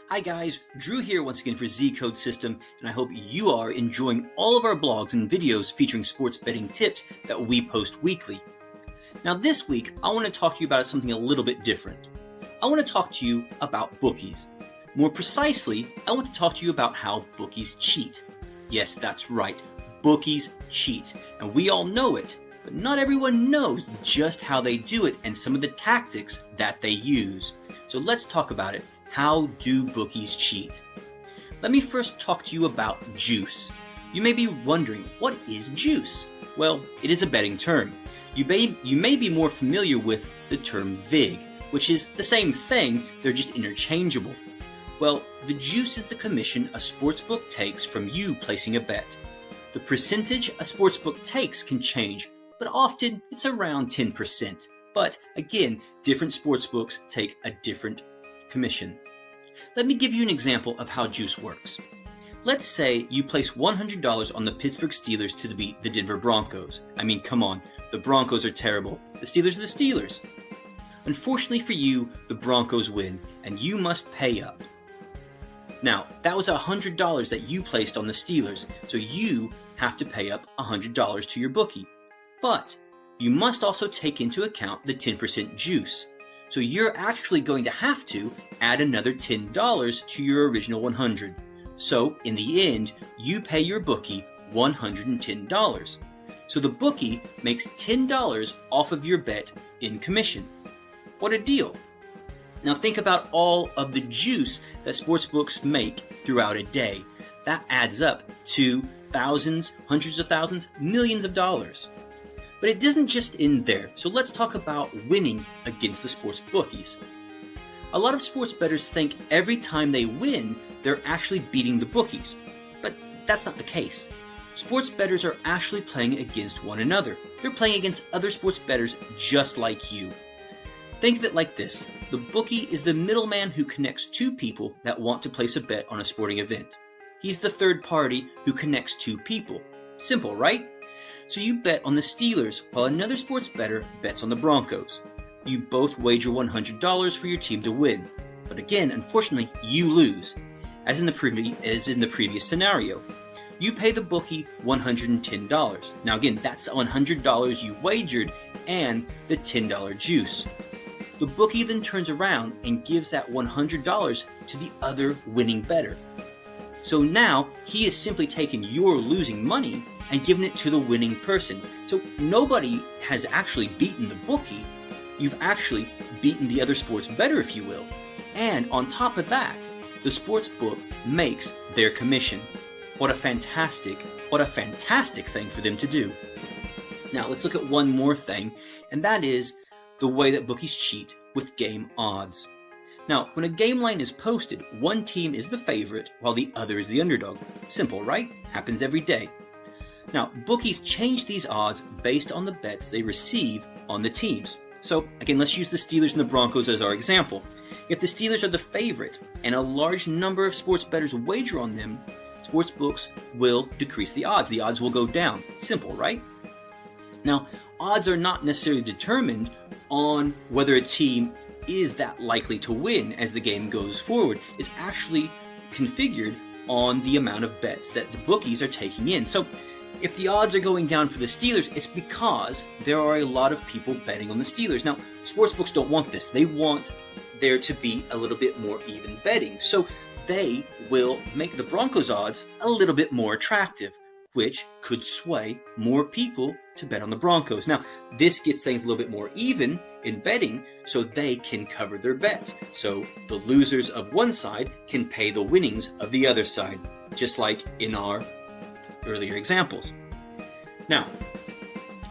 Hi guys, Drew here once again for ZCodeSystem, and I hope you are enjoying all of our blogs and videos featuring sports betting tips that we post weekly. Now this week, I want to talk to you about something a little bit different. I want to talk to you about bookies. More precisely, I want to talk to you about how bookies cheat. Yes, that's right, bookies cheat, and we all know it, but not everyone knows just how they do it and some of the tactics that they use. So let's talk about it. How do bookies cheat? Let me first talk to you about juice. You may be wondering, what is juice? Well, it is a betting term. You may be more familiar with the term vig, which is the same thing, they're just interchangeable. Well, the juice is the commission a sportsbook takes from you placing a bet. The percentage a sportsbook takes can change, but often it's around 10%. But again, different sportsbooks take a different commission. Let me give you an example of how juice works. Let's say you place $100 on the Pittsburgh Steelers to beat the Denver Broncos. I mean, come on, the Broncos are terrible. The Steelers are the Steelers. Unfortunately for you, the Broncos win, and you must pay up. Now, that was $100 that you placed on the Steelers, so you have to pay up $100 to your bookie. But you must also take into account the 10% juice. So you're actually going to have to add another $10 to your original $100. So in the end, you pay your bookie $110. So the bookie makes $10 off of your bet in commission. What a deal. Now think about all of the juice that sportsbooks make throughout a day. That adds up to thousands, hundreds of thousands, millions of dollars. But it doesn't just end there, so let's talk about winning against the sports bookies. A lot of sports bettors think every time they win, they're actually beating the bookies. But that's not the case. Sports bettors are actually playing against one another. They're playing against other sports bettors just like you. Think of it like this. The bookie is the middleman who connects two people that want to place a bet on a sporting event. He's the third party who connects two people. Simple, right? So you bet on the Steelers while another sports bettor bets on the Broncos. You both wager $100 for your team to win. But again, unfortunately, you lose, as in the previous scenario. You pay the bookie $110. Now again, that's $100 you wagered and the $10 juice. The bookie then turns around and gives that $100 to the other winning bettor. So now he is simply taking your losing money and giving it to the winning person. So nobody has actually beaten the bookie. You've actually beaten the other sports bettor, if you will. And on top of that, the sports book makes their commission. What a fantastic thing for them to do. Now let's look at one more thing, and that is the way that bookies cheat with game odds. Now, when a game line is posted, one team is the favorite while the other is the underdog. Simple, right? Happens every day. Now, bookies change these odds based on the bets they receive on the teams. So, again, let's use the Steelers and the Broncos as our example. If the Steelers are the favorite and a large number of sports bettors wager on them, sports books will decrease the odds. The odds will go down. Simple, right? Now, odds are not necessarily determined on whether a team is that likely to win as the game goes forward. It's actually configured on the amount of bets that the bookies are taking in. So if the odds are going down for the Steelers, it's because there are a lot of people betting on the Steelers. Now, sportsbooks don't want this. They want there to be a little bit more even betting. So they will make the Broncos odds a little bit more attractive, which could sway more people to bet on the Broncos. Now, this gets things a little bit more even in betting, so they can cover their bets. So the losers of one side can pay the winnings of the other side, just like in our earlier examples. Now,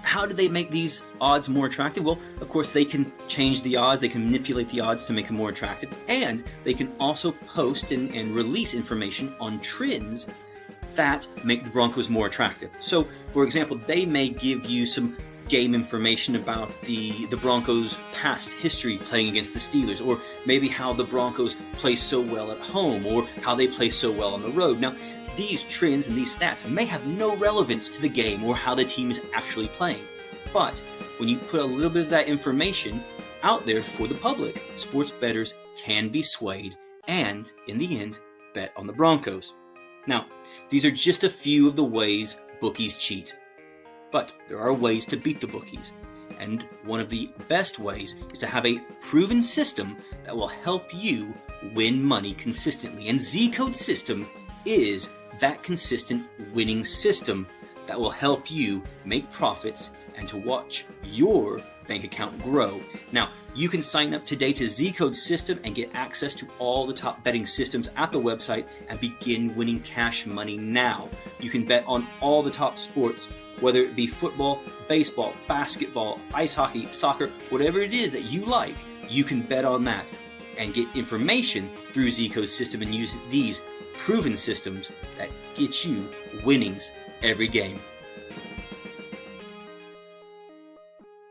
how do they make these odds more attractive? Well, of course, they can change the odds, they can manipulate the odds to make them more attractive, and they can also post and release information on trends that make the Broncos more attractive. So, for example, they may give you some game information about the Broncos' past history playing against the Steelers, or maybe how the Broncos play so well at home, or how they play so well on the road. Now, these trends and these stats may have no relevance to the game or how the team is actually playing. But when you put a little bit of that information out there for the public, sports bettors can be swayed and, in the end, bet on the Broncos. Now, these are just a few of the ways bookies cheat. But there are ways to beat the bookies, and one of the best ways is to have a proven system that will help you win money consistently. And ZCodeSystem is that consistent winning system that will help you make profits and to watch your bank account grow. Now, you can sign up today to ZCodeSystem and get access to all the top betting systems at the website and begin winning cash money now. You can bet on all the top sports, whether it be football, baseball, basketball, ice hockey, soccer, whatever it is that you like, you can bet on that and get information through ZCodeSystem and use these proven systems that get you winnings every game.